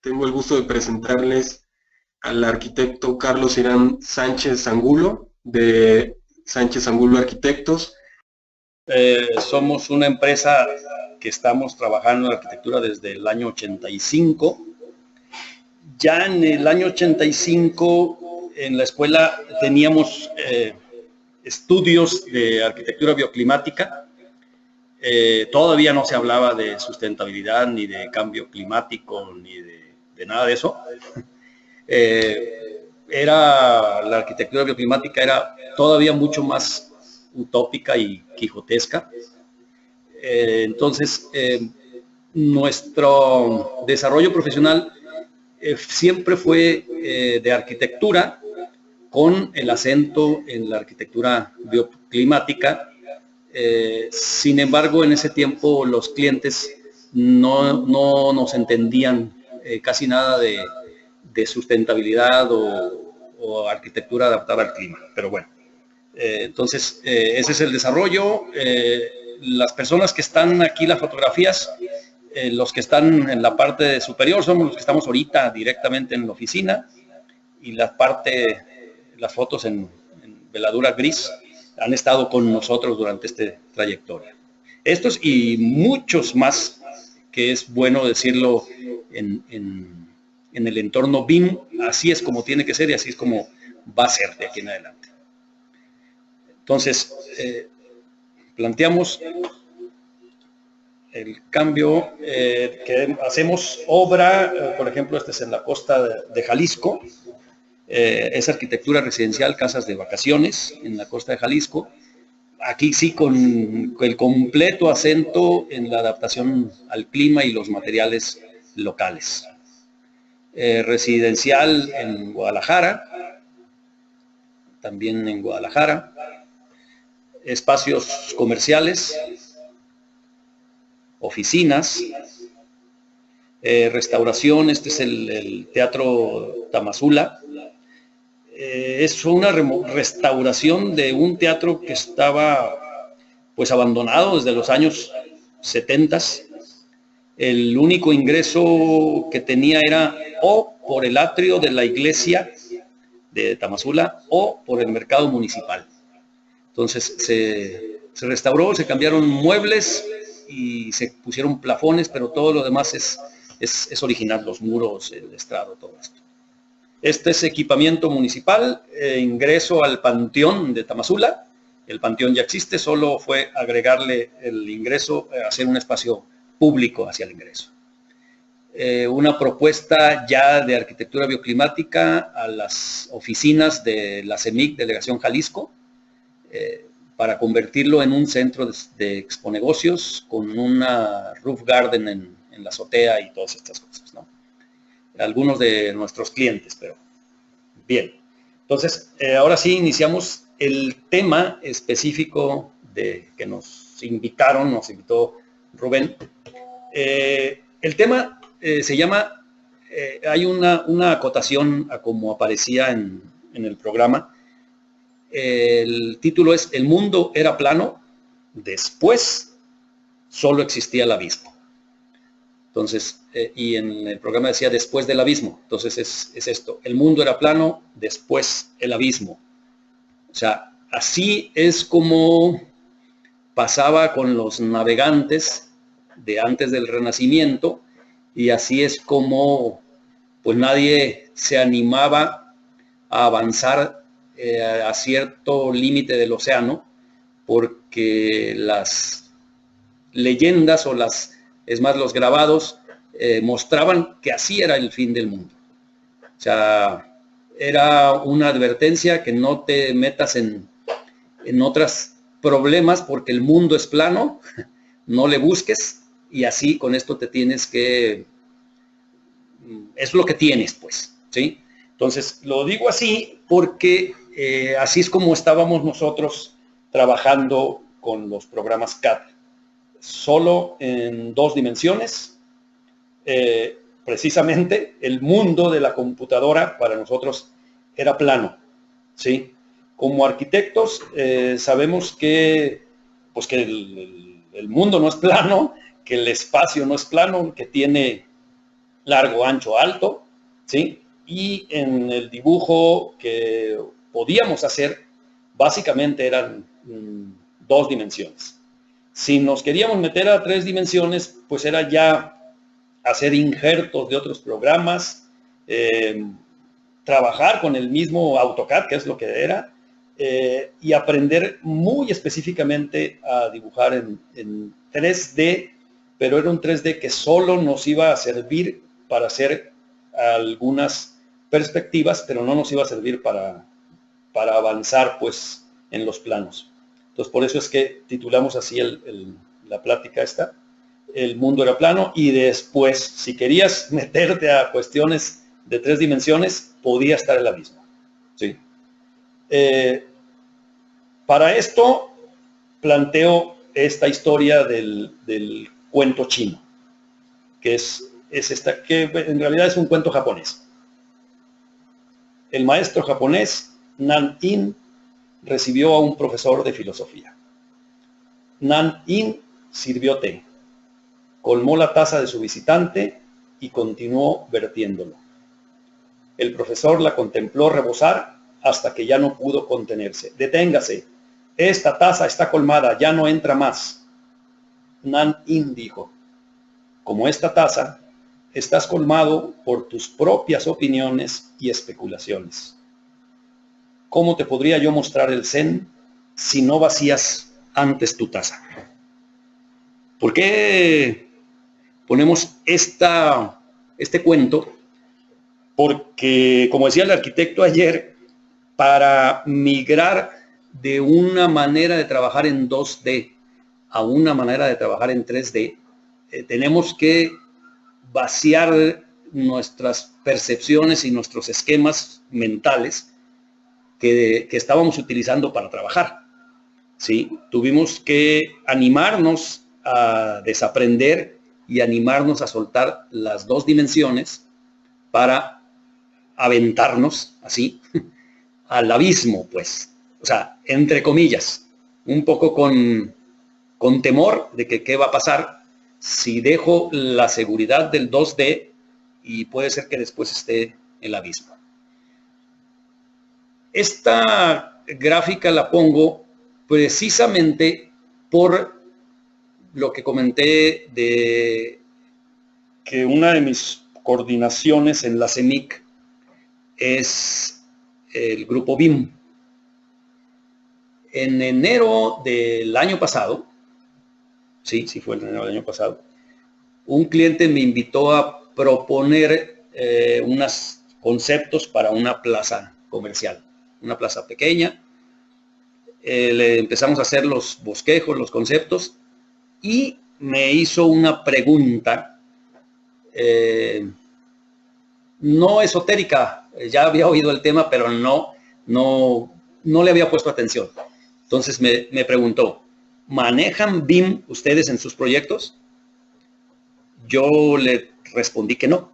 Tengo el gusto de presentarles al arquitecto Carlos Irán Sánchez Angulo, de Sánchez Angulo Arquitectos. Somos una empresa que estamos trabajando en arquitectura desde el año 85. Ya en el año 85 en la escuela teníamos estudios de arquitectura bioclimática. Todavía no se hablaba de sustentabilidad, ni de cambio climático, ni de nada de eso. La arquitectura bioclimática era todavía mucho más utópica y quijotesca. Entonces, nuestro desarrollo profesional siempre fue de arquitectura, con el acento en la arquitectura bioclimática. Sin embargo, en ese tiempo los clientes no nos entendían casi nada de sustentabilidad o arquitectura adaptada al clima. Pero bueno, entonces ese es el desarrollo. Las personas que están aquí, las fotografías, los que están en la parte superior somos los que estamos ahorita directamente en la oficina, y las fotos en veladura gris han estado con nosotros durante este trayectoria. Estos y muchos más, que es bueno decirlo en el entorno BIM, así es como tiene que ser y así es como va a ser de aquí en adelante. Entonces, planteamos el cambio que hacemos obra, por ejemplo, este es en la costa de Jalisco. Es arquitectura residencial, casas de vacaciones en la costa de Jalisco. Aquí sí con el completo acento en la adaptación al clima y los materiales locales. Residencial en Guadalajara, también en Guadalajara. Espacios comerciales, oficinas, restauración. Este es el Teatro Tamazula. Es una restauración de un teatro que estaba pues abandonado desde los años 70. El único ingreso que tenía era o por el atrio de la iglesia de Tamazula o por el mercado municipal. Entonces se restauró, se cambiaron muebles y se pusieron plafones, pero todo lo demás es original, los muros, el estrado, todo esto. Este es equipamiento municipal, ingreso al panteón de Tamazula. El panteón ya existe, solo fue agregarle el ingreso, hacer un espacio público hacia el ingreso. Una propuesta ya de arquitectura bioclimática a las oficinas de la CEMIC, Delegación Jalisco, para convertirlo en un centro de exponegocios con una roof garden en la azotea y todas estas cosas, ¿no? Algunos de nuestros clientes, pero bien. Entonces, ahora sí iniciamos el tema específico que nos invitó Rubén. El tema se llama, hay una acotación a como aparecía en el programa. El título es "El mundo era plano, después solo existía el abismo". Entonces, y en el programa decía "después del abismo". Entonces es esto: el mundo era plano, después el abismo. O sea, así es como pasaba con los navegantes de antes del Renacimiento, y así es como pues nadie se animaba a avanzar a cierto límite del océano, porque las leyendas o los grabados mostraban que así era el fin del mundo. O sea, era una advertencia que no te metas en otros problemas, porque el mundo es plano, no le busques, y así con esto te tienes que, es lo que tienes, pues, ¿sí? Entonces, lo digo así porque así es como estábamos nosotros trabajando con los programas CAD, solo en 2 dimensiones. Precisamente el mundo de la computadora para nosotros era plano, ¿sí? Como arquitectos sabemos que, pues que el mundo no es plano, que el espacio no es plano, que tiene largo, ancho, alto, ¿sí? Y en el dibujo que podíamos hacer, básicamente eran 2 dimensiones. Si nos queríamos meter a 3 dimensiones, pues era ya hacer injertos de otros programas, trabajar con el mismo AutoCAD, que es lo que era, y aprender muy específicamente a dibujar en 3D, pero era un 3D que solo nos iba a servir para hacer algunas perspectivas, pero no nos iba a servir para avanzar pues en los planos. Entonces por eso es que titulamos así la plática esta, El mundo era plano, y después si querías meterte a cuestiones de 3 dimensiones, podía estar el abismo. ¿Sí? Para esto planteo esta historia del cuento chino, que es esta, que en realidad es un cuento japonés. El maestro japonés Nan In recibió a un profesor de filosofía. Nan In sirvió té, colmó la taza de su visitante y continuó vertiéndolo. El profesor la contempló rebosar hasta que ya no pudo contenerse. Deténgase, esta taza está colmada, ya no entra más. Nan In dijo, como esta taza, estás colmado por tus propias opiniones y especulaciones. ¿Cómo te podría yo mostrar el Zen si no vacías antes tu taza? ¿Por qué ponemos este cuento? Porque, como decía el arquitecto ayer, para migrar de una manera de trabajar en 2D a una manera de trabajar en 3D, tenemos que vaciar nuestras percepciones y nuestros esquemas mentales que estábamos utilizando para trabajar. ¿Sí? Tuvimos que animarnos a desaprender y animarnos a soltar las 2 dimensiones para aventarnos así al abismo, pues. O sea, entre comillas, un poco con temor de que qué va a pasar si dejo la seguridad del 2D y puede ser que después esté el abismo. Esta gráfica la pongo precisamente por lo que comenté de que una de mis coordinaciones en la CEMIC es el grupo BIM. En enero del año pasado, sí fue en enero del año pasado, un cliente me invitó a proponer unos conceptos para una plaza comercial, una plaza pequeña. Le empezamos a hacer los bosquejos, los conceptos, y me hizo una pregunta no esotérica. Ya había oído el tema, pero no le había puesto atención. Entonces me preguntó, ¿manejan BIM ustedes en sus proyectos? Yo le respondí que no.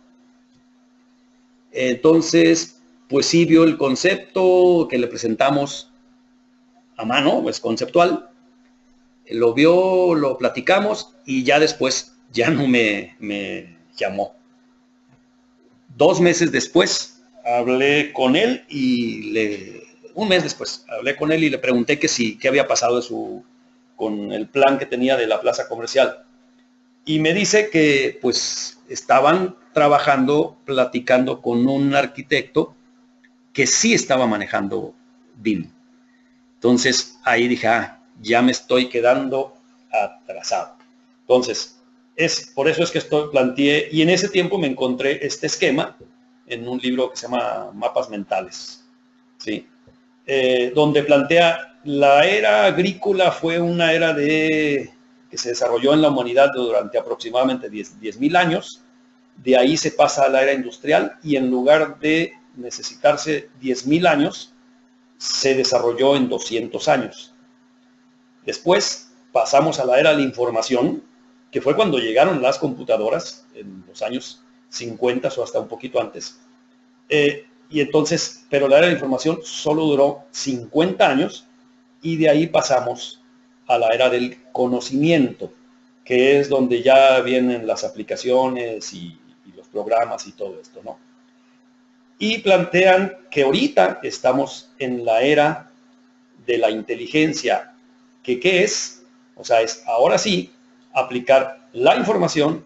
Entonces, pues sí vio el concepto que le presentamos a mano, es conceptual. Lo vio, lo platicamos y ya después ya no me llamó. 2 meses después hablé con él un mes después hablé con él y le pregunté qué había pasado con el plan que tenía de la plaza comercial. Y me dice que pues estaban trabajando, platicando con un arquitecto que sí estaba manejando BIM. Entonces ahí dije, ya me estoy quedando atrasado. Entonces, por eso es que planteé, y en ese tiempo me encontré este esquema en un libro que se llama Mapas Mentales, ¿sí? Donde plantea la era agrícola fue una era que se desarrolló en la humanidad durante aproximadamente 10.000 años. De ahí se pasa a la era industrial y en lugar de necesitarse 10.000 años, se desarrolló en 200 años. Después pasamos a la era de la información, que fue cuando llegaron las computadoras en los años 50 o hasta un poquito antes. Y entonces, pero la era de la información solo duró 50 años y de ahí pasamos a la era del conocimiento, que es donde ya vienen las aplicaciones y los programas y todo esto, ¿no? Y plantean que ahorita estamos en la era de la inteligencia, que ¿qué es? O sea, es ahora sí aplicar la información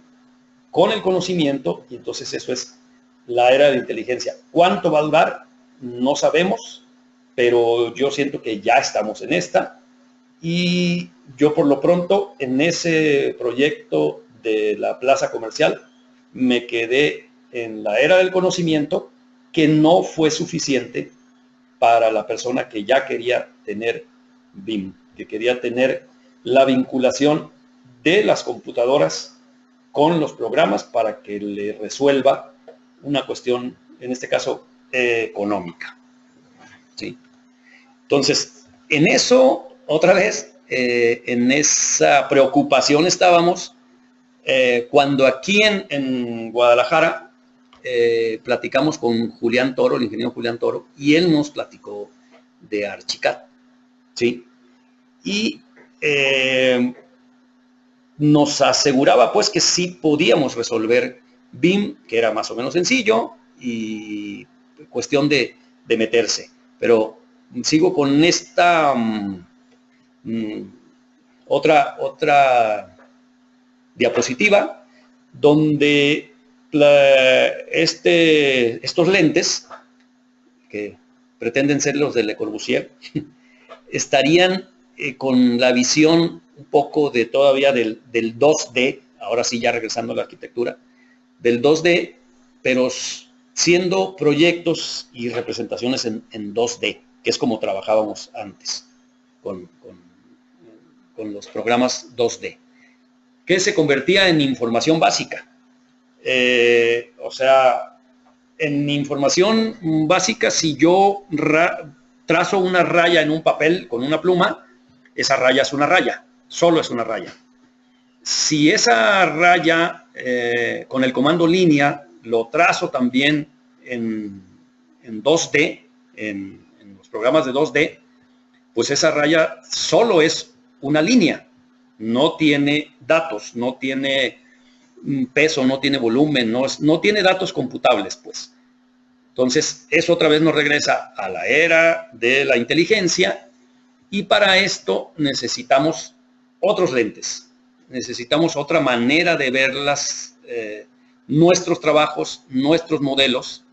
con el conocimiento, y entonces eso es la era de la inteligencia. ¿Cuánto va a durar? No sabemos, pero yo siento que ya estamos en esta, y yo por lo pronto en ese proyecto de la plaza comercial me quedé en la era del conocimiento, que no fue suficiente para la persona que ya quería tener BIM, que quería tener la vinculación de las computadoras con los programas para que le resuelva una cuestión, en este caso, económica. ¿Sí? Entonces, en eso, otra vez, en esa preocupación estábamos, cuando aquí en Guadalajara platicamos con Julián Toro, el ingeniero Julián Toro, y él nos platicó de Archicad, ¿sí? Y nos aseguraba pues que sí podíamos resolver BIM, que era más o menos sencillo y cuestión de meterse. Pero sigo con esta otra diapositiva donde estos lentes, que pretenden ser los de Le Corbusier, estarían con la visión un poco de todavía del 2D, ahora sí ya regresando a la arquitectura, del 2D, pero siendo proyectos y representaciones en 2D, que es como trabajábamos antes con los programas 2D, que se convertía en información básica. O sea, en información básica, si yo trazo una raya en un papel con una pluma, esa raya es una raya, solo es una raya. Si esa raya con el comando línea lo trazo también en 2D, en los programas de 2D, pues esa raya solo es una línea, no tiene datos, no tiene peso, no tiene volumen, no tiene datos computables, pues. Entonces, eso otra vez nos regresa a la era de la inteligencia, y para esto necesitamos otros lentes, necesitamos otra manera de ver nuestros trabajos, nuestros modelos.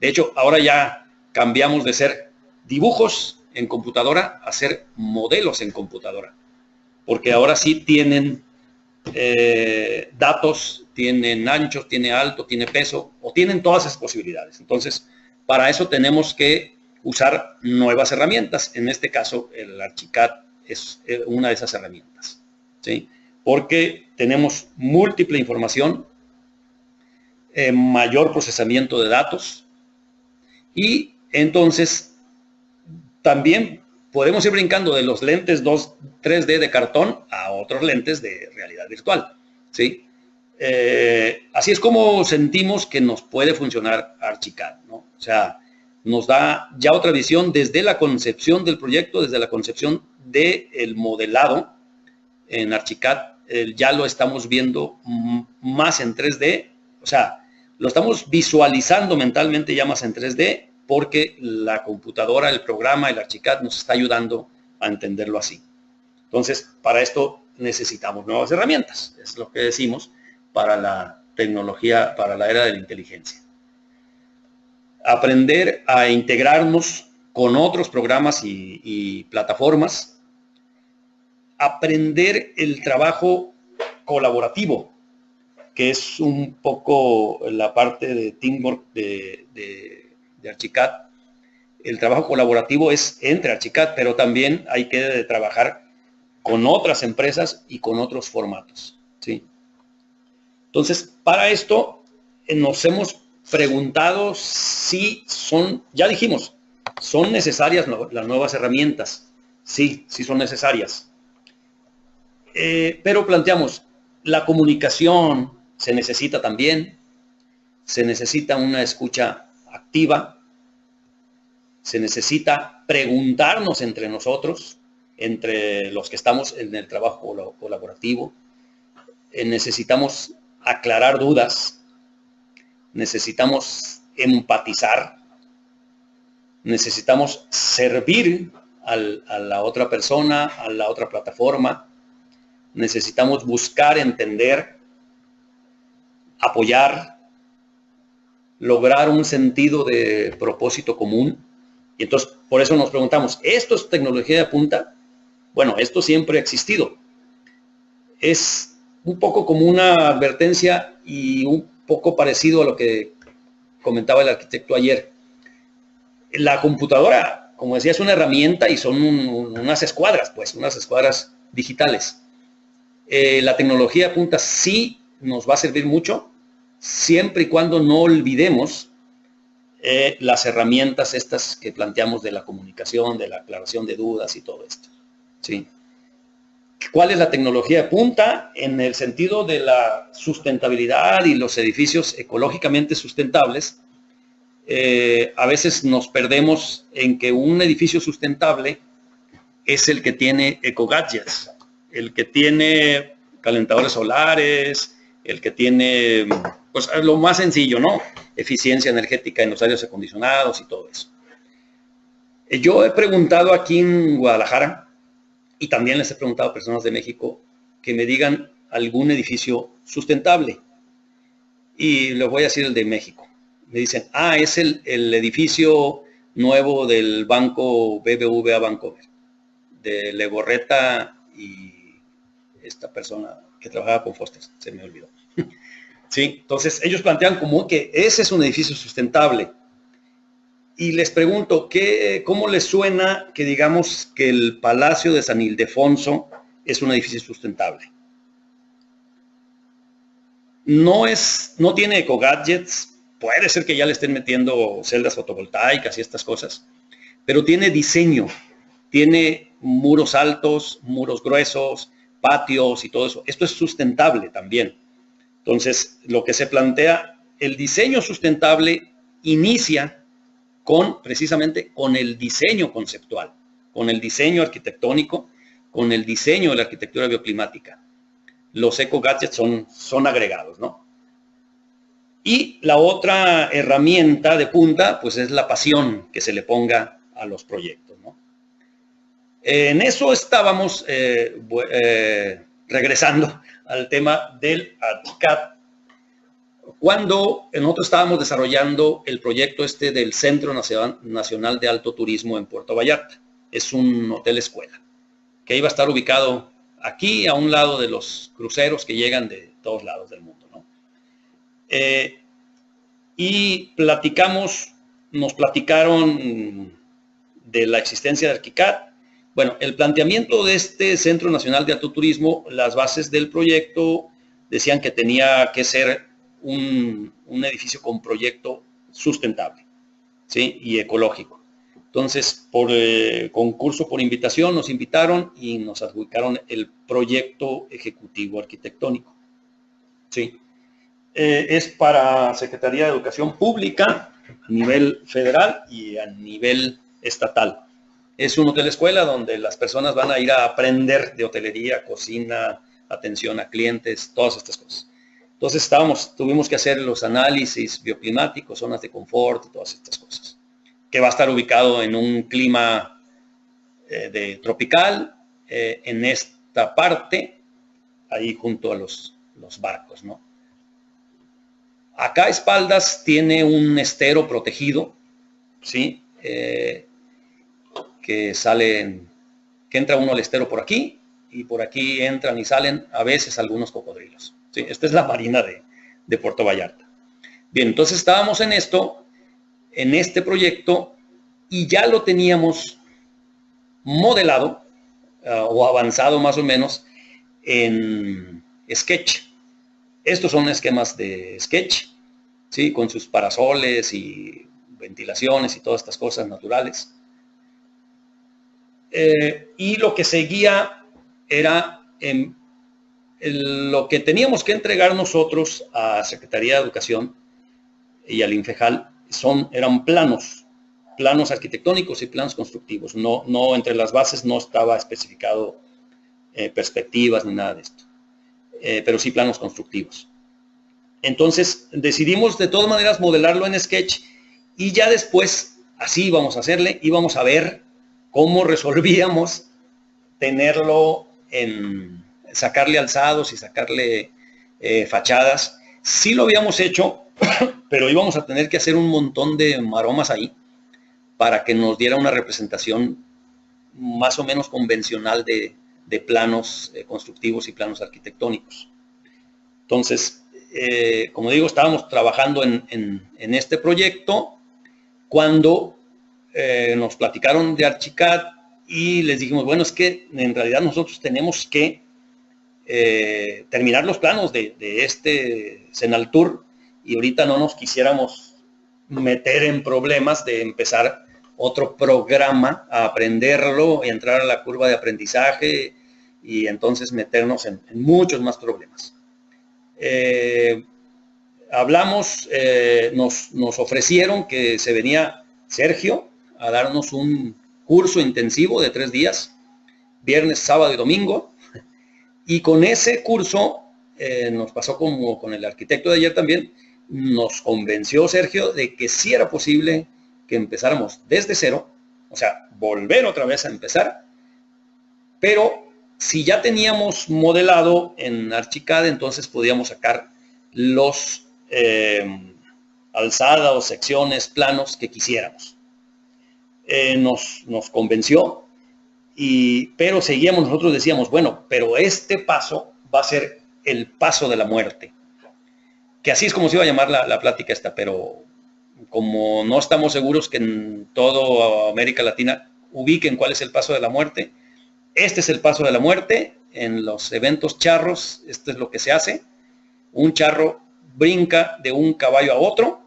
De hecho, ahora ya cambiamos de ser dibujos en computadora a ser modelos en computadora, porque ahora sí tienen datos, tienen anchos, tiene alto, tiene peso, o tienen todas esas posibilidades. Entonces, para eso tenemos que usar nuevas herramientas. En este caso, el Archicad es una de esas herramientas, ¿sí? Porque tenemos múltiple información, mayor procesamiento de datos, y entonces también podemos ir brincando de los lentes 3D de cartón a otros lentes de realidad virtual, ¿sí? Así es como sentimos que nos puede funcionar Archicad, ¿no? O sea, nos da ya otra visión desde la concepción del proyecto, desde la concepción del modelado. En Archicad ya lo estamos viendo más en 3D, o sea, lo estamos visualizando mentalmente ya más en 3D, porque la computadora, el programa, el Archicad nos está ayudando a entenderlo así. Entonces, para esto necesitamos nuevas herramientas, es lo que decimos, para la tecnología, para la era de la inteligencia. Aprender a integrarnos con otros programas y plataformas. Aprender el trabajo colaborativo, que es un poco la parte de teamwork de Archicad. El trabajo colaborativo es entre Archicad, pero también hay que trabajar con otras empresas y con otros formatos, ¿sí? Entonces, para esto nos hemos preguntado si ya dijimos, ¿son necesarias las nuevas herramientas? Sí, sí son necesarias. Pero planteamos, la comunicación se necesita también, se necesita una escucha activa, se necesita preguntarnos entre nosotros, entre los que estamos en el trabajo colaborativo, necesitamos aclarar dudas, necesitamos empatizar, necesitamos servir a la otra persona, a la otra plataforma, necesitamos buscar entender, apoyar, lograr un sentido de propósito común. Y entonces, por eso nos preguntamos, ¿esto es tecnología de punta? Bueno, esto siempre ha existido. Es un poco como una advertencia y un poco parecido a lo que comentaba el arquitecto ayer. La computadora, como decía, es una herramienta y son unas escuadras, pues, unas escuadras digitales. La tecnología de punta sí nos va a servir mucho, siempre y cuando no olvidemos las herramientas estas que planteamos de la comunicación, de la aclaración de dudas y todo esto. ¿Sí? ¿Cuál es la tecnología de punta? En el sentido de la sustentabilidad y los edificios ecológicamente sustentables, a veces nos perdemos en que un edificio sustentable es el que tiene eco-gadgets, el que tiene calentadores solares, el que tiene, pues lo más sencillo, ¿no? Eficiencia energética en los aires acondicionados y todo eso. Yo he preguntado aquí en Guadalajara, y también les he preguntado a personas de México que me digan algún edificio sustentable. Y les voy a decir el de México. Me dicen, es el edificio nuevo del banco BBVA Bancomer, de Legorreta y esta persona que trabajaba con Foster, se me olvidó. Sí, entonces ellos plantean como que ese es un edificio sustentable. Y les pregunto, ¿cómo les suena que digamos que el Palacio de San Ildefonso es un edificio sustentable? No tiene eco-gadgets, puede ser que ya le estén metiendo celdas fotovoltaicas y estas cosas, pero tiene diseño, tiene muros altos, muros gruesos, patios y todo eso. Esto es sustentable también. Entonces, lo que se plantea, el diseño sustentable inicia precisamente con el diseño conceptual, con el diseño arquitectónico, con el diseño de la arquitectura bioclimática. Los eco-gadgets son agregados, ¿no? Y la otra herramienta de punta, pues es la pasión que se le ponga a los proyectos, ¿no? En eso estábamos regresando al tema del ARCICAD, cuando nosotros estábamos desarrollando el proyecto del Centro Nacional de Alto Turismo en Puerto Vallarta. Es un hotel escuela que iba a estar ubicado aquí a un lado de los cruceros que llegan de todos lados del mundo, ¿no? Y nos platicaron de la existencia de ARCICAD. Bueno, el planteamiento de este Centro Nacional de Alto Turismo, las bases del proyecto decían que tenía que ser un edificio con proyecto sustentable, ¿sí? Y ecológico. Entonces, por concurso por invitación, nos invitaron y nos adjudicaron el proyecto ejecutivo arquitectónico, ¿sí? Es para Secretaría de Educación Pública a nivel federal y a nivel estatal. Es un hotel escuela donde las personas van a ir a aprender de hotelería, cocina, atención a clientes, todas estas cosas. Entonces tuvimos que hacer los análisis bioclimáticos, zonas de confort y todas estas cosas. Que va a estar ubicado en un clima tropical, en esta parte, ahí junto a los barcos, ¿no? Acá a espaldas tiene un estero protegido, ¿sí? Que entra uno al estero por aquí, y por aquí entran y salen a veces algunos cocodrilos. ¿Sí? Esta es la marina de Puerto Vallarta. Bien, entonces estábamos en este proyecto, y ya lo teníamos modelado o avanzado más o menos en Sketch. Estos son esquemas de Sketch, ¿sí? Con sus parasoles y ventilaciones y todas estas cosas naturales. Y lo que seguía era lo que teníamos que entregar nosotros a Secretaría de Educación y al INFEJAL eran planos arquitectónicos y planos constructivos. No entre las bases no estaba especificado perspectivas ni nada de esto, pero sí planos constructivos. Entonces decidimos de todas maneras modelarlo en Sketch y ya después así íbamos a hacerle, íbamos a ver cómo resolvíamos tenerlo en sacarle alzados y sacarle fachadas. Sí lo habíamos hecho, pero íbamos a tener que hacer un montón de maromas ahí para que nos diera una representación más o menos convencional de planos constructivos y planos arquitectónicos. Entonces, como digo, estábamos trabajando en este proyecto cuando nos platicaron de Archicad y les dijimos, bueno, es que en realidad nosotros tenemos que terminar los planos de este Senaltur y ahorita no nos quisiéramos meter en problemas de empezar otro programa a aprenderlo y entrar a la curva de aprendizaje y entonces meternos en muchos más problemas. Hablamos, nos ofrecieron que se venía Sergio a darnos un curso intensivo de 3 días, viernes, sábado y domingo, y con ese curso nos pasó como con el arquitecto de ayer también, nos convenció Sergio de que sí era posible que empezáramos desde cero, o sea, volver otra vez a empezar, pero si ya teníamos modelado en Archicad, entonces podíamos sacar los alzadas, secciones, planos que quisiéramos. Nos convenció, pero seguíamos, nosotros decíamos, bueno, pero este paso va a ser el paso de la muerte, que así es como se iba a llamar la plática esta, pero como no estamos seguros que en toda América Latina ubiquen cuál es el paso de la muerte, este es el paso de la muerte. En los eventos charros, esto es lo que se hace. Un charro brinca de un caballo a otro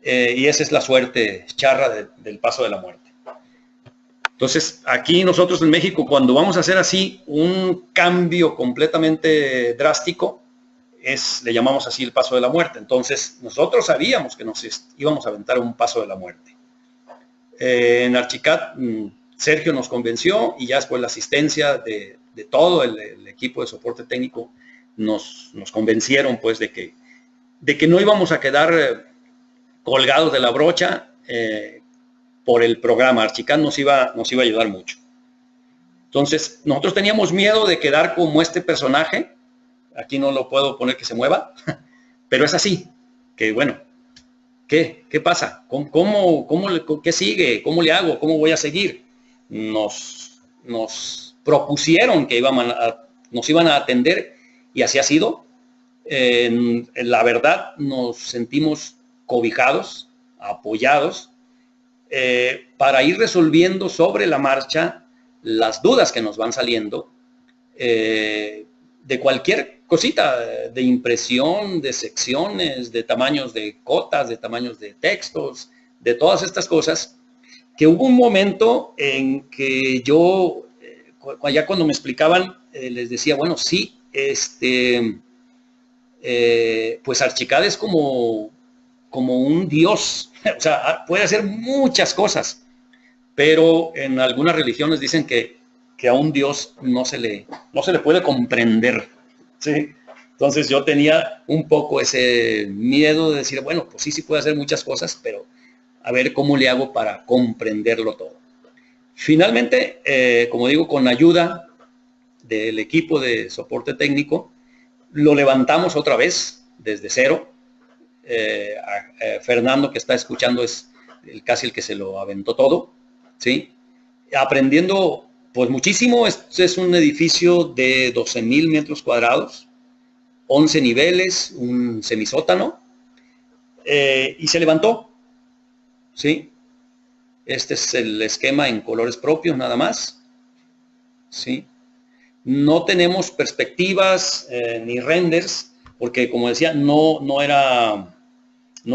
y esa es la suerte charra del paso de la muerte. Entonces, aquí nosotros en México, cuando vamos a hacer así un cambio completamente drástico, le llamamos así el paso de la muerte. Entonces, nosotros sabíamos que nos íbamos a aventar un paso de la muerte. En Archicad, Sergio nos convenció y ya después la asistencia de todo el equipo de soporte técnico nos convencieron pues de que no íbamos a quedar colgados de la brocha por el programa. Archicad nos iba a ayudar mucho. Entonces, nosotros teníamos miedo de quedar como este personaje. Aquí no lo puedo poner que se mueva, pero es así, que bueno, ¿qué pasa? ¿Qué sigue? ¿Cómo le hago? ¿Cómo voy a seguir? Nos propusieron que nos iban a atender y así ha sido. En la verdad nos sentimos cobijados, apoyados, para ir resolviendo sobre la marcha las dudas que nos van saliendo de cualquier cosita, de impresión, de secciones, de tamaños de cotas, de tamaños de textos, de todas estas cosas, que hubo un momento en que yo, ya cuando me explicaban, les decía, bueno, sí, pues Archicad es como un dios, o sea, puede hacer muchas cosas, pero en algunas religiones dicen que a un dios no se le puede comprender, ¿sí? Entonces yo tenía un poco ese miedo de decir, bueno, pues sí puede hacer muchas cosas, pero a ver cómo le hago para comprenderlo todo. Finalmente, como digo, con ayuda del equipo de soporte técnico, lo levantamos otra vez desde cero. Fernando, que está escuchando, es casi el que se lo aventó todo, ¿sí? Aprendiendo pues muchísimo. Este es un edificio de 12,000 metros cuadrados, 11 niveles, un semisótano, y se levantó, ¿sí? Este es el esquema en colores propios nada más, ¿sí? No tenemos perspectivas ni renders, porque como decía, no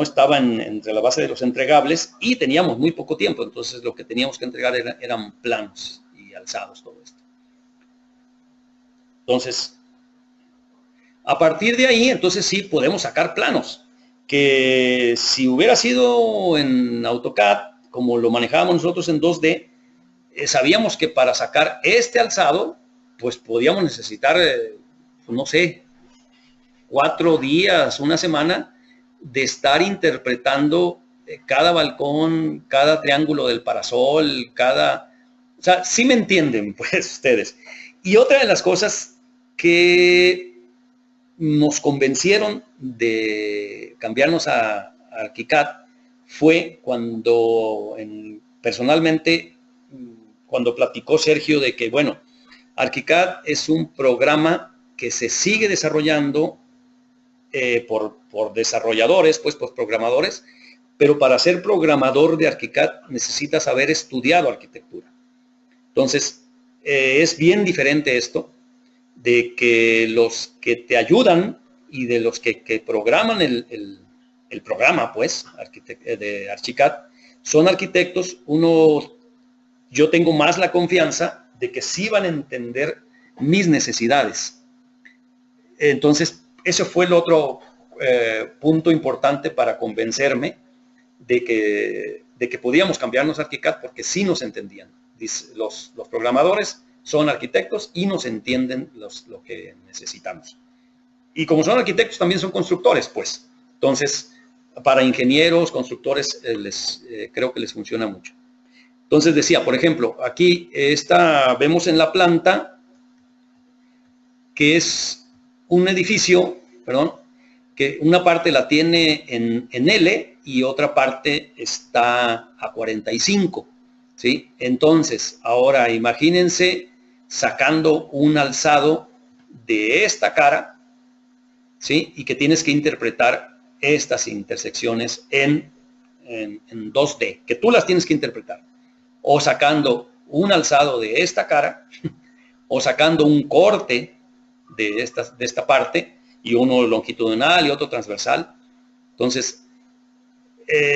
estaba entre la base de los entregables y teníamos muy poco tiempo, entonces lo que teníamos que entregar eran planos y alzados, todo esto. Entonces, a partir de ahí, entonces sí podemos sacar planos, que si hubiera sido en AutoCAD, como lo manejábamos nosotros en 2D, sabíamos que para sacar este alzado, pues podíamos necesitar, no sé, 4 días, una semana, de estar interpretando cada balcón, cada triángulo del parasol, o sea, sí me entienden, pues, ustedes. Y otra de las cosas que nos convencieron de cambiarnos a ArchiCAD fue cuando, personalmente, cuando platicó Sergio de que, bueno, ArchiCAD es un programa que se sigue desarrollando por desarrolladores, pues por programadores, pero para ser programador de ArchiCAD necesitas haber estudiado arquitectura. Entonces, es bien diferente esto, de que los que te ayudan y de los que programan el programa, pues, de ArchiCAD, son arquitectos. Yo tengo más la confianza de que sí van a entender mis necesidades. Entonces, ese fue el otro punto importante para convencerme de que podíamos cambiarnos a ArchiCAD, porque sí nos entendían. Los programadores son arquitectos y nos entienden lo que necesitamos. Y como son arquitectos, también son constructores, pues. Entonces, para ingenieros, constructores, creo que les funciona mucho. Entonces decía, por ejemplo, aquí vemos en la planta que es un edificio, perdón, que una parte la tiene en L y otra parte está a 45, ¿sí? Entonces, ahora imagínense sacando un alzado de esta cara, ¿sí? Y que tienes que interpretar estas intersecciones en 2D, que tú las tienes que interpretar. O sacando un alzado de esta cara, o sacando un corte de esta parte, y uno longitudinal y otro transversal. Entonces,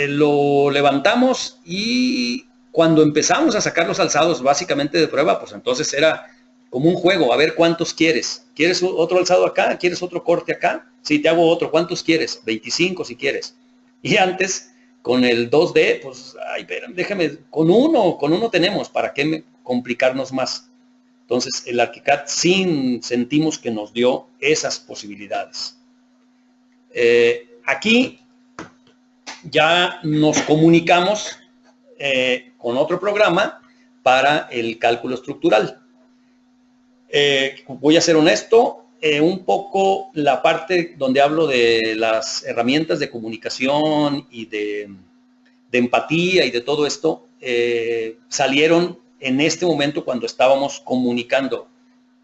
lo levantamos, y cuando empezamos a sacar los alzados básicamente de prueba, pues entonces era como un juego, a ver cuántos quieres. ¿Quieres otro alzado acá? ¿Quieres otro corte acá? Sí, te hago otro. ¿Cuántos quieres? 25 si quieres. Y antes, con el 2D, pues, ay, déjame, con uno tenemos, ¿para qué complicarnos más? Entonces, el ArchiCAD sí sentimos que nos dio esas posibilidades. Aquí ya nos comunicamos con otro programa para el cálculo estructural. Voy a ser honesto, un poco la parte donde hablo de las herramientas de comunicación y de empatía y de todo esto, salieron en este momento cuando estábamos comunicando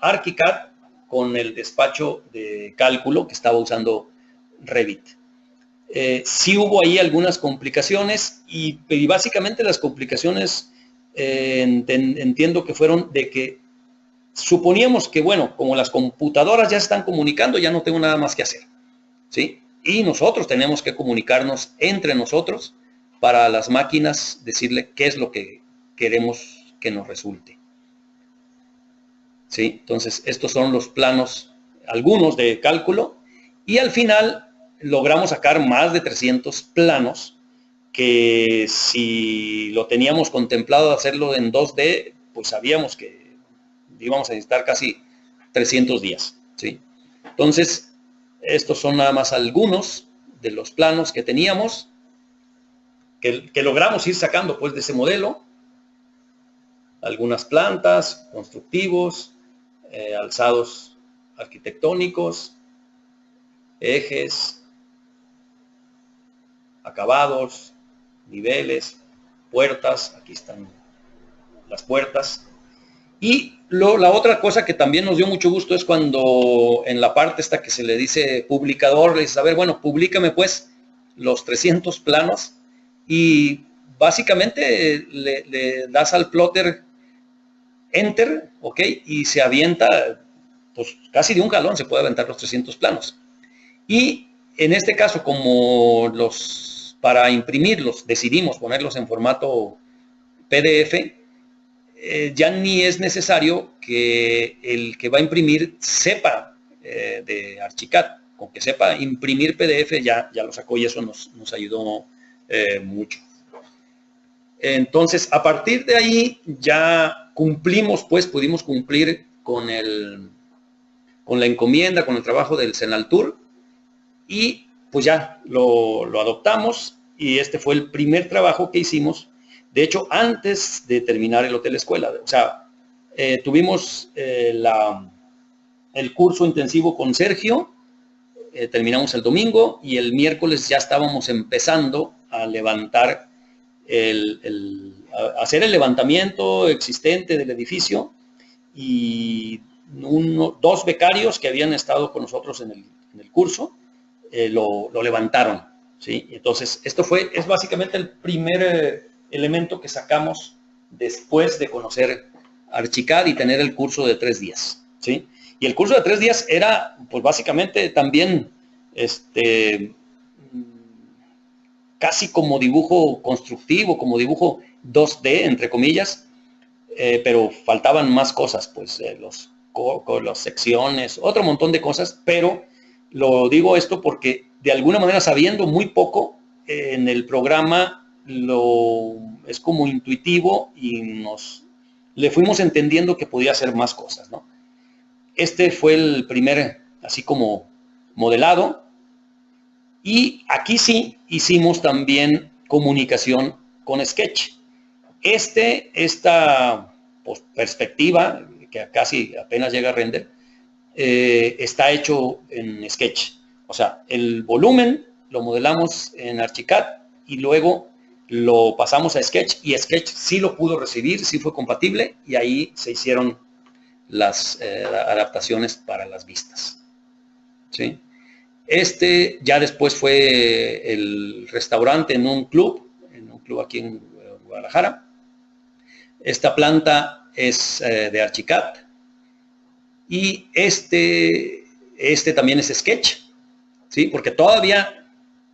ArchiCAD con el despacho de cálculo que estaba usando Revit. Sí hubo ahí algunas complicaciones, y básicamente las complicaciones entiendo que fueron de que suponíamos que, bueno, como las computadoras ya están comunicando, ya no tengo nada más que hacer, ¿sí? Y nosotros tenemos que comunicarnos entre nosotros para las máquinas decirle qué es lo que queremos que nos resulte, ¿sí? Entonces, estos son los planos, algunos de cálculo, y al final logramos sacar más de 300 planos, que si lo teníamos contemplado hacerlo en 2D, pues sabíamos que íbamos a necesitar casi 300 días, ¿sí? Entonces, estos son nada más algunos de los planos que teníamos, que logramos ir sacando, pues, de ese modelo. Algunas plantas, constructivos, alzados arquitectónicos, ejes, acabados, niveles, puertas. Aquí están las puertas. Y la otra cosa que también nos dio mucho gusto es cuando en la parte esta que se le dice publicador, le dices, a ver, bueno, públicame pues los 300 planos, y básicamente le das al plotter enter, ok, y se avienta, pues casi de un jalón se puede aventar los 300 planos. Y en este caso, como para imprimirlos decidimos ponerlos en formato PDF, ya ni es necesario que el que va a imprimir sepa de ArchiCAD. Con que sepa imprimir PDF ya lo sacó, y eso nos ayudó mucho. Entonces, a partir de ahí ya cumplimos, pues pudimos cumplir con la encomienda, con el trabajo del Senaltur, y pues ya lo adoptamos y este fue el primer trabajo que hicimos, de hecho antes de terminar el Hotel Escuela. O sea, tuvimos el curso intensivo con Sergio, terminamos el domingo y el miércoles ya estábamos empezando a levantar, a hacer el levantamiento existente del edificio, y dos becarios que habían estado con nosotros en el curso lo levantaron, ¿sí? Entonces, es básicamente el primer elemento que sacamos después de conocer Archicad y tener el curso de 3 días, ¿sí? Y el curso de 3 días era, pues básicamente también, casi como dibujo constructivo, como dibujo 2D, entre comillas, pero faltaban más cosas, pues las secciones, otro montón de cosas, pero lo digo esto porque de alguna manera, sabiendo muy poco, en el programa es como intuitivo y le fuimos entendiendo que podía hacer más cosas, ¿no? Este fue el primer, así como modelado, y aquí sí hicimos también comunicación con Sketch. Esta pues, perspectiva, que casi apenas llega a render, está hecho en Sketch. O sea, el volumen lo modelamos en Archicad y luego lo pasamos a Sketch, y Sketch sí lo pudo recibir, sí fue compatible, y ahí se hicieron las adaptaciones para las vistas, ¿sí? Ya después fue el restaurante en un club aquí en Guadalajara. Esta planta es de Archicad, y este también es Sketch, ¿sí? Porque todavía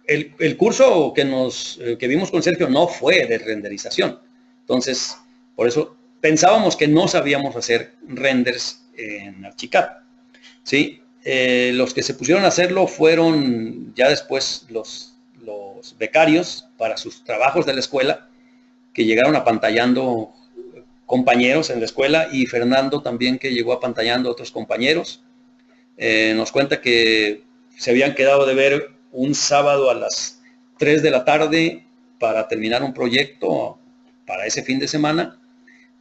el curso que vimos con Sergio no fue de renderización. Entonces, por eso pensábamos que no sabíamos hacer renders en Archicad, ¿sí? Los que se pusieron a hacerlo fueron ya después los becarios para sus trabajos de la escuela, que llegaron apantallando compañeros en la escuela, y Fernando también, que llegó apantallando a otros compañeros. Nos cuenta que se habían quedado de ver un sábado a las 3 de la tarde para terminar un proyecto para ese fin de semana.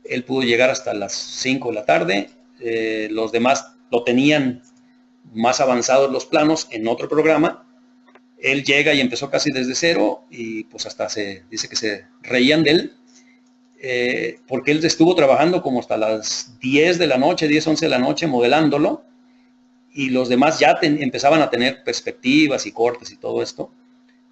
Él pudo llegar hasta las 5 de la tarde. Los demás lo tenían más avanzados los planos en otro programa. Él llega y empezó casi desde cero, y pues hasta dice que se reían de él, porque él estuvo trabajando como hasta las 10 de la noche, 10, 11 de la noche modelándolo, y los demás ya empezaban a tener perspectivas y cortes y todo esto,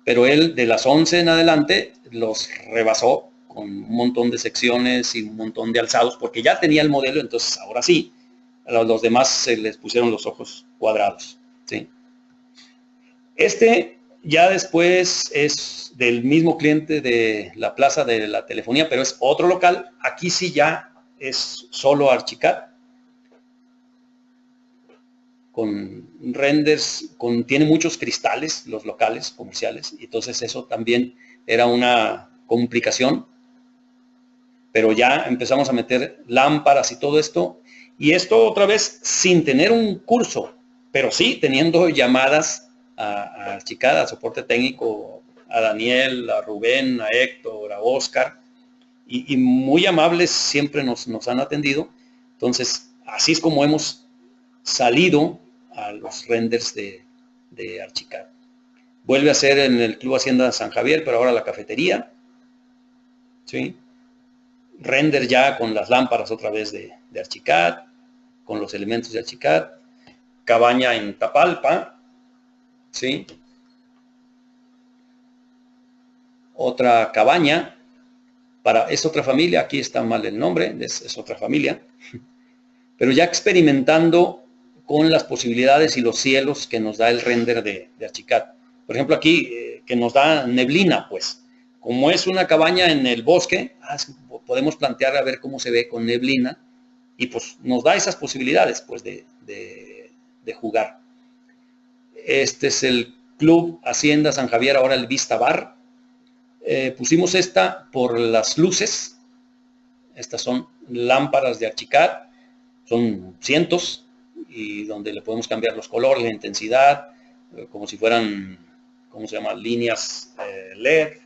pero él de las 11 en adelante los rebasó con un montón de secciones y un montón de alzados, porque ya tenía el modelo. Entonces ahora sí, a los demás se les pusieron los ojos cuadrados, ¿sí? Ya después es del mismo cliente de la Plaza de la Telefonía, pero es otro local. Aquí sí ya es solo Archicad, con renders, tiene muchos cristales los locales comerciales, y entonces eso también era una complicación, pero ya empezamos a meter lámparas y todo esto, y esto otra vez sin tener un curso, pero sí teniendo llamadas a Archicad, a soporte técnico, a Daniel, a Rubén, a Héctor, a Oscar, y muy amables siempre nos han atendido. Entonces así es como hemos salido a los renders de Archicad. Vuelve a ser en el Club Hacienda San Javier, pero ahora la cafetería, ¿sí? Render ya con las lámparas otra vez de Archicad, con los elementos de Archicad. Cabaña en Tapalpa, ¿sí? Otra cabaña, es otra familia, aquí está mal el nombre, es otra familia, pero ya experimentando con las posibilidades y los cielos que nos da el render de Archicad. Por ejemplo, aquí que nos da neblina, pues, como es una cabaña en el bosque, podemos plantear a ver cómo se ve con neblina, y pues nos da esas posibilidades, pues, de jugar. Este es el Club Hacienda San Javier, ahora el Vista Bar. Pusimos esta por las luces. Estas son lámparas de Archicad, son cientos, y donde le podemos cambiar los colores, la intensidad, como si fueran, ¿cómo se llama? Líneas LED.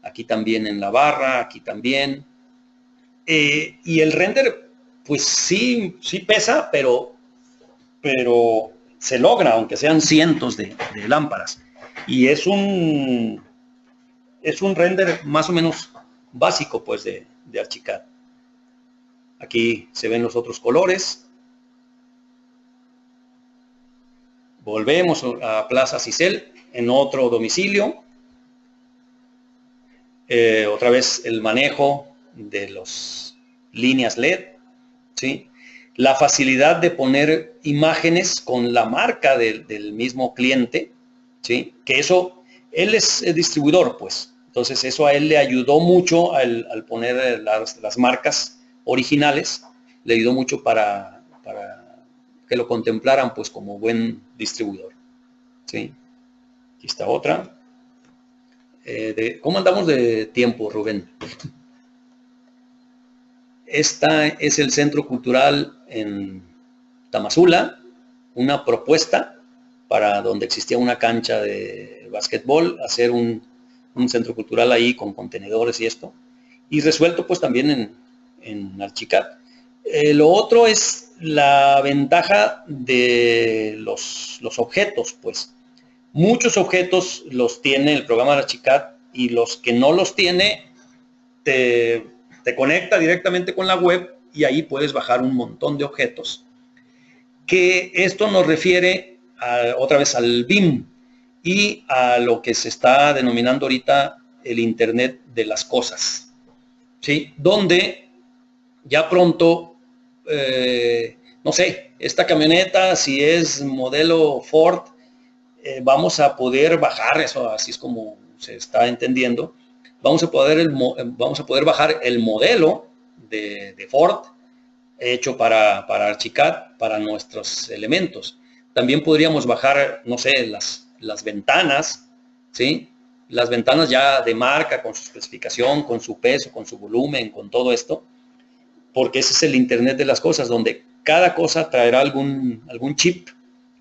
Aquí también en la barra, aquí también. Y el render, pues sí pesa, pero se logra, aunque sean cientos de lámparas. Y es un render más o menos básico, pues, de Archicad. Aquí se ven los otros colores. Volvemos a Plaza Cicel, en otro domicilio. Otra vez el manejo de las líneas LED, ¿sí? La facilidad de poner imágenes con la marca del mismo cliente, ¿sí? Que eso, él es el distribuidor, pues. Entonces eso a él le ayudó mucho al poner las marcas originales, le ayudó mucho para que lo contemplaran, pues, como buen distribuidor, ¿sí? Aquí está otra. ¿Cómo andamos de tiempo, Rubén? Esta es el Centro Cultural en Tamazula, una propuesta para donde existía una cancha de básquetbol, hacer un centro cultural ahí con contenedores y esto, y resuelto pues también en Archicad. Lo otro es la ventaja de los objetos, pues. Muchos objetos los tiene el programa de Archicad y los que no los tiene te conecta directamente con la web y ahí puedes bajar un montón de objetos. Que esto nos refiere otra vez al BIM y a lo que se está denominando ahorita el Internet de las cosas, ¿sí? Donde ya pronto, no sé, esta camioneta, si es modelo Ford, vamos a poder bajar, eso así es como se está entendiendo, vamos a poder bajar el modelo de Ford hecho para Archicad, para nuestros elementos. También podríamos bajar, no sé, las ventanas, ¿sí? Las ventanas ya de marca, con su especificación, con su peso, con su volumen, con todo esto, porque ese es el Internet de las cosas, donde cada cosa traerá algún chip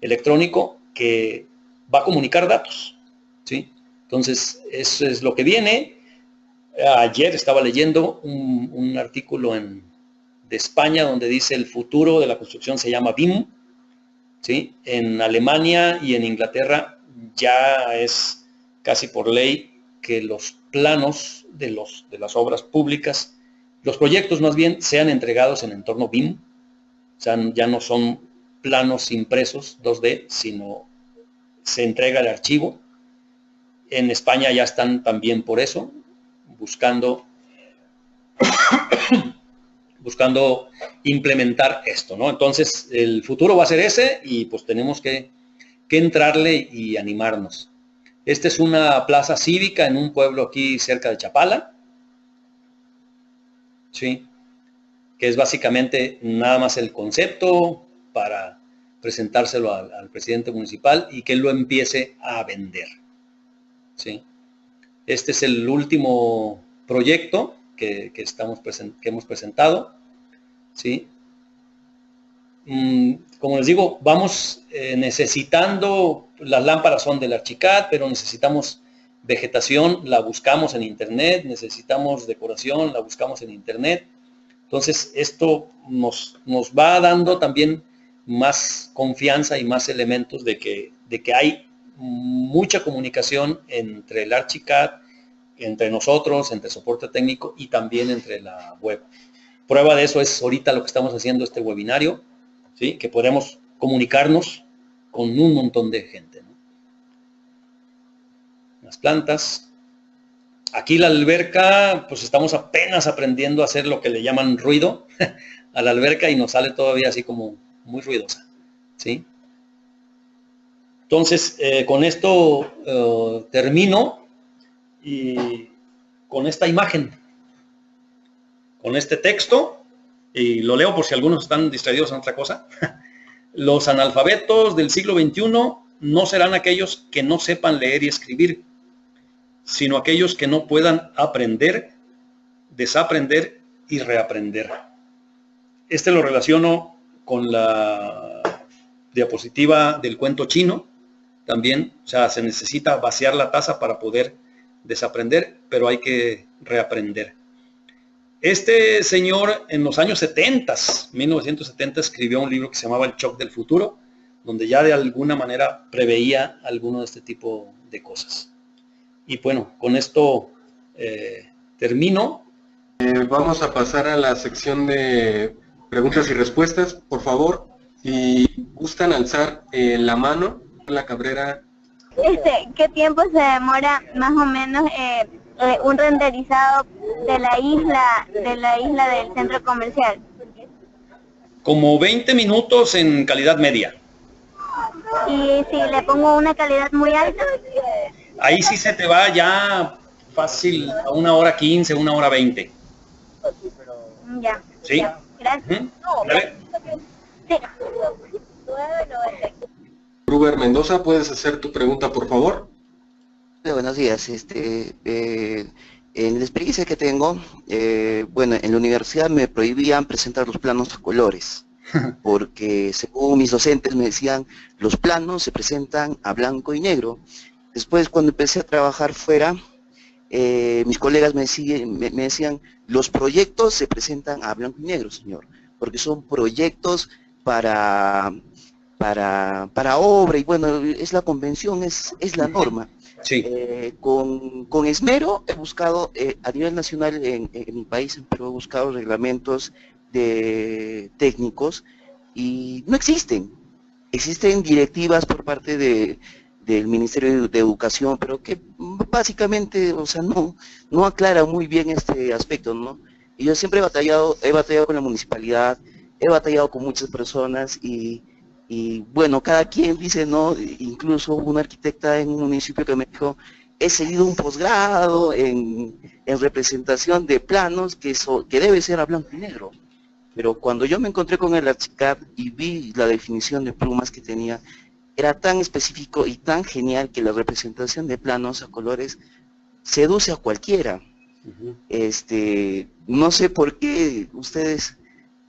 electrónico que va a comunicar datos, ¿sí? Entonces, eso es lo que viene. Ayer estaba leyendo un artículo de España donde dice el futuro de la construcción se llama BIM, ¿sí? En Alemania y en Inglaterra ya es casi por ley que los planos de las obras públicas, los proyectos más bien, sean entregados en entorno BIM, o sea, ya no son planos impresos 2D, sino se entrega el archivo. En España ya están también por eso, buscando implementar esto, ¿no? Entonces, el futuro va a ser ese y pues tenemos que entrarle y animarnos. Esta es una plaza cívica en un pueblo aquí cerca de Chapala, ¿sí? Que es básicamente nada más el concepto para presentárselo al presidente municipal y que él lo empiece a vender, ¿sí? Este es el último proyecto que hemos presentado, ¿sí? Como les digo, vamos necesitando, las lámparas son del Archicad, pero necesitamos vegetación, la buscamos en internet, necesitamos decoración, la buscamos en internet. Entonces, esto nos va dando también más confianza y más elementos de que hay mucha comunicación entre el Archicad, entre nosotros, entre soporte técnico y también entre la web. Prueba de eso es ahorita lo que estamos haciendo, este webinario, ¿sí? Que podemos comunicarnos con un montón de gente, ¿no? Las plantas. Aquí la alberca, pues estamos apenas aprendiendo a hacer lo que le llaman ruido a la alberca y nos sale todavía así como muy ruidosa, ¿sí? Entonces, con esto termino y con esta imagen, con este texto, y lo leo por si algunos están distraídos en otra cosa. Los analfabetos del siglo XXI no serán aquellos que no sepan leer y escribir, sino aquellos que no puedan aprender, desaprender y reaprender. Este lo relaciono con la diapositiva del cuento chino, también, o sea, se necesita vaciar la taza para poder desaprender, pero hay que reaprender. Este señor en los años 70, 1970, escribió un libro que se llamaba El Shock del Futuro, donde ya de alguna manera preveía alguno de este tipo de cosas. Y bueno, con esto termino. Vamos a pasar a la sección de preguntas y respuestas. Por favor, si gustan alzar la mano, la Cabrera. ¿Qué tiempo se demora más o menos un renderizado de la isla del centro comercial? Como 20 minutos en calidad media. Y si le pongo una calidad muy alta, ahí sí se te va ya fácil a 1h15, 1h20. Ya. ¿Sí? Gracias. ¿Vale? Sí. Ruber Mendoza, ¿puedes hacer tu pregunta, por favor? Buenos días. En la experiencia que tengo, bueno, en la universidad me prohibían presentar los planos a colores, porque según mis docentes me decían, los planos se presentan a blanco y negro. Después, cuando empecé a trabajar fuera, mis colegas me decían, los proyectos se presentan a blanco y negro, señor, porque son proyectos para obra, y bueno, es la convención, es la norma. Sí. Con esmero he buscado, a nivel nacional en mi país, en Perú, he buscado reglamentos técnicos y no existen. Existen directivas por parte del Ministerio de Educación, pero que básicamente, o sea, no aclara muy bien este aspecto, ¿no? Y yo siempre he batallado con la municipalidad, he batallado con muchas personas y bueno, cada quien dice, ¿no? Incluso una arquitecta en un municipio que me dijo, he seguido un posgrado en representación de planos que debe ser a blanco y negro. Pero cuando yo me encontré con el Archicad y vi la definición de plumas que tenía, era tan específico y tan genial que la representación de planos a colores seduce a cualquiera. No sé por qué ustedes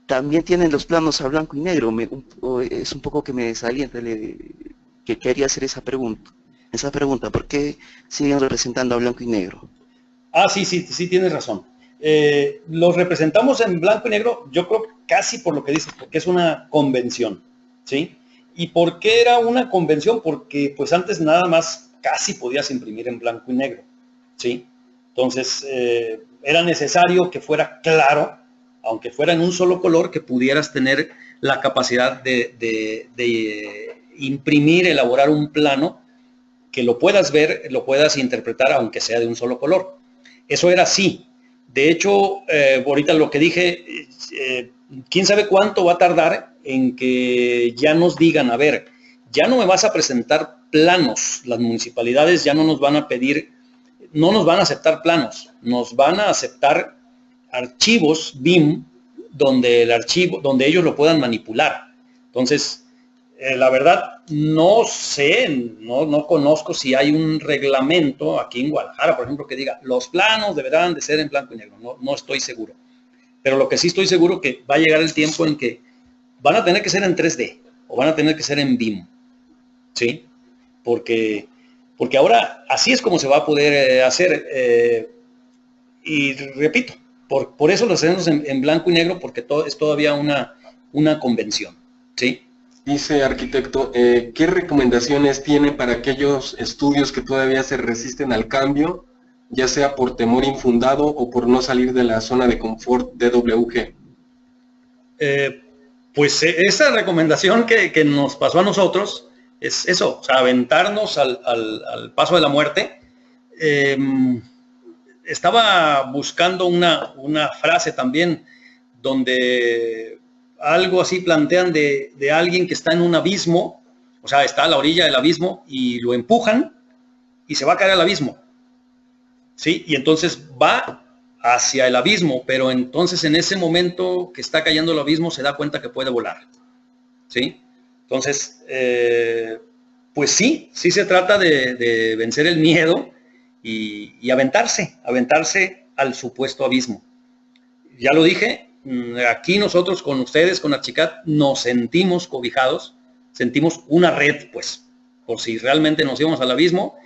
también tienen los planos a blanco y negro. Es un poco que me desalienta, que quería hacer esa pregunta, ¿por qué siguen representando a blanco y negro? Sí, tienes razón. Los representamos en blanco y negro, yo creo casi por lo que dices, porque es una convención, ¿sí? ¿Y por qué era una convención? Porque pues antes nada más casi podías imprimir en blanco y negro, ¿sí? Entonces era necesario que fuera claro, aunque fuera en un solo color, que pudieras tener la capacidad de imprimir, elaborar un plano, que lo puedas ver, lo puedas interpretar, aunque sea de un solo color. Eso era así. De hecho, ahorita lo que dije, quién sabe cuánto va a tardar en que ya nos digan, a ver, ya no me vas a presentar planos, las municipalidades ya no nos van a pedir, no nos van a aceptar planos, nos van a aceptar archivos BIM donde ellos lo puedan manipular. Entonces, la verdad, no sé, no conozco si hay un reglamento aquí en Guadalajara, por ejemplo, que diga, los planos deberán de ser en blanco y negro. No estoy seguro. Pero lo que sí estoy seguro que va a llegar el tiempo en que van a tener que ser en 3D o van a tener que ser en BIM. ¿Sí? Porque ahora así es como se va a poder hacer. Y repito, por eso lo hacemos en blanco y negro, porque es todavía una convención. ¿Sí? Dice arquitecto, ¿qué recomendaciones tiene para aquellos estudios que todavía se resisten al cambio, ya sea por temor infundado o por no salir de la zona de confort DWG? Pues esa recomendación que nos pasó a nosotros es eso, o sea, aventarnos al paso de la muerte. Estaba buscando una frase también donde algo así plantean de alguien que está en un abismo, o sea, está a la orilla del abismo y lo empujan y se va a caer al abismo, ¿sí? Y entonces va hacia el abismo, pero entonces en ese momento que está cayendo al abismo se da cuenta que puede volar, ¿sí? Entonces, pues sí se trata de vencer el miedo y aventarse al supuesto abismo. Ya lo dije, aquí nosotros con ustedes, con Archicad, nos sentimos cobijados, sentimos una red, pues, por si realmente nos íbamos al abismo,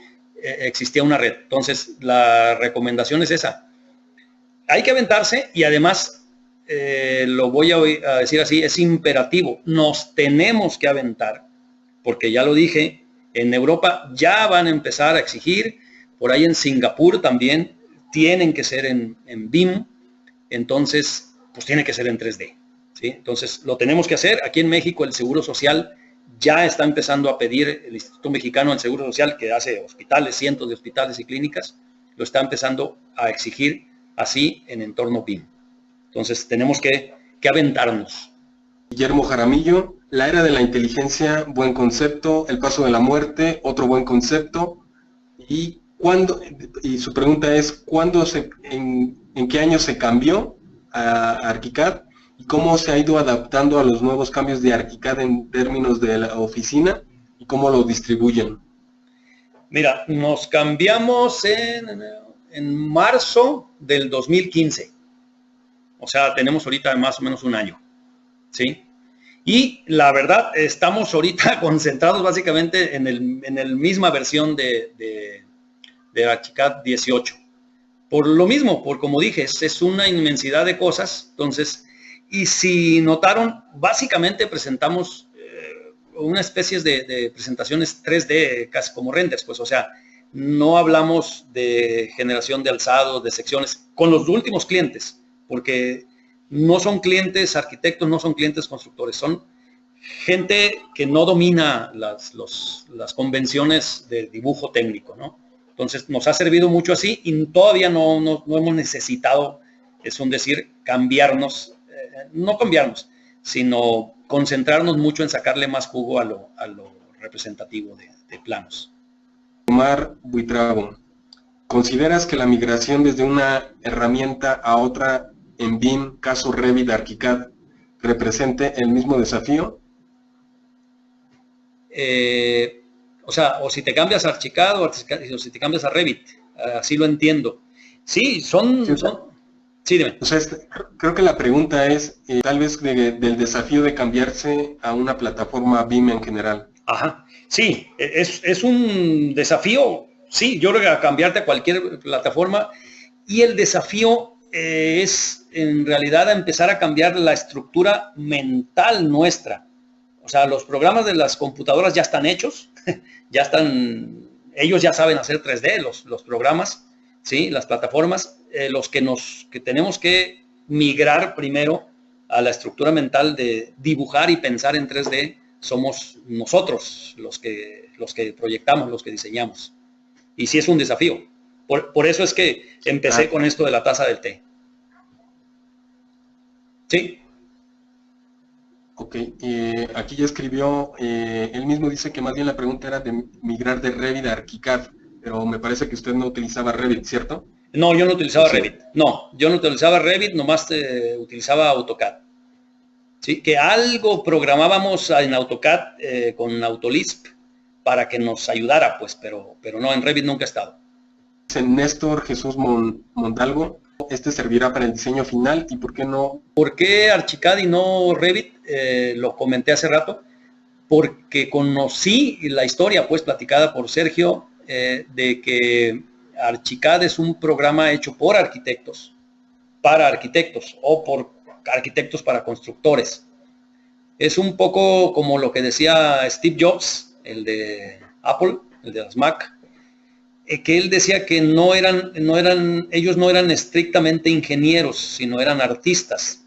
existía una red. Entonces, la recomendación es esa. Hay que aventarse y además, lo voy a decir así, es imperativo. Nos tenemos que aventar, porque ya lo dije, en Europa ya van a empezar a exigir, por ahí en Singapur también tienen que ser en BIM, entonces, pues tiene que ser en 3D. ¿Sí? Entonces, lo tenemos que hacer. Aquí en México el Seguro Social ya está empezando a pedir, el Instituto Mexicano del Seguro Social, que hace hospitales, cientos de hospitales y clínicas, lo está empezando a exigir así en entorno BIM. Entonces, tenemos que aventarnos. Guillermo Jaramillo, la era de la inteligencia, buen concepto, el paso de la muerte, otro buen concepto, y su pregunta es, ¿en qué año se cambió a ArchiCAD? ¿Y cómo se ha ido adaptando a los nuevos cambios de ArchiCAD en términos de la oficina y cómo lo distribuyen? Mira, nos cambiamos en marzo del 2015. O sea, tenemos ahorita más o menos un año. ¿Sí? Y la verdad, estamos ahorita concentrados básicamente en la misma versión de ArchiCAD 18. Por lo mismo, como dije, es una inmensidad de cosas. Entonces, y si notaron, básicamente presentamos una especie de presentaciones 3D, casi como renders, pues, o sea, no hablamos de generación de alzados, de secciones, con los últimos clientes, porque no son clientes arquitectos, no son clientes constructores, son gente que no domina las convenciones de dibujo técnico, ¿no? Entonces, nos ha servido mucho así y todavía no hemos necesitado, es un decir, no cambiarnos, sino concentrarnos mucho en sacarle más jugo a lo representativo de planos. Omar Buitrago, ¿consideras que la migración desde una herramienta a otra en BIM, caso Revit, ArchiCAD, represente el mismo desafío? O sea, o si te cambias a ArchiCAD o si te cambias a Revit, así lo entiendo. Sí, sí, dime. O sea, creo que la pregunta es tal vez del desafío de cambiarse a una plataforma BIM en general. Ajá, sí, es un desafío, sí, yo creo que a cambiarte a cualquier plataforma, y el desafío es en realidad a empezar a cambiar la estructura mental nuestra. O sea, los programas de las computadoras ya están hechos, ellos ya saben hacer 3D, los programas, ¿sí? Las plataformas, los que tenemos que migrar primero a la estructura mental de dibujar y pensar en 3D, somos nosotros los que proyectamos, los que diseñamos. Y sí es un desafío. Por eso es que empecé con esto de la taza del té. ¿Sí? Ok, aquí ya escribió, él mismo dice que más bien la pregunta era de migrar de Revit a ArchiCAD, pero me parece que usted no utilizaba Revit, ¿cierto? No, yo no utilizaba Revit. No, yo no utilizaba Revit, nomás utilizaba AutoCAD. ¿Sí? Que algo programábamos en AutoCAD con Autolisp para que nos ayudara, pues, pero no, en Revit nunca he estado. Néstor Jesús Montalvo, ¿este servirá para el diseño final y por qué no? ¿Por qué ArchiCAD y no Revit? Lo comenté hace rato, porque conocí la historia, pues, platicada por Sergio, de que ArchiCAD es un programa hecho por arquitectos, para arquitectos, o por arquitectos para constructores. Es un poco como lo que decía Steve Jobs, el de Apple, el de las Mac, que él decía que ellos no eran estrictamente ingenieros, sino eran artistas.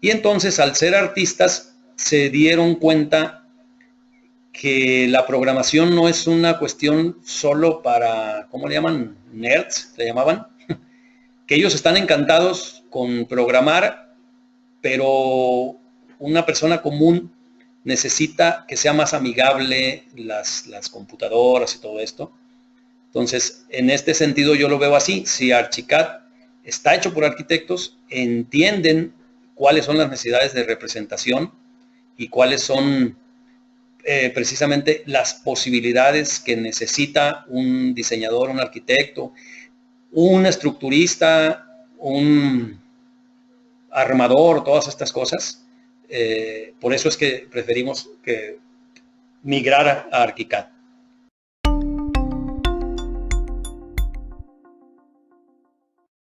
Y entonces, al ser artistas, se dieron cuenta que la programación no es una cuestión solo para, ¿cómo le llaman? Nerds, le llamaban. Que ellos están encantados con programar, pero una persona común necesita que sea más amigable las computadoras y todo esto. Entonces, en este sentido yo lo veo así. Si ArchiCAD está hecho por arquitectos, entienden cuáles son las necesidades de representación y cuáles son precisamente las posibilidades que necesita un diseñador, un arquitecto, un estructurista, un armador, todas estas cosas. Por eso es que preferimos que migrar a ArchiCAD.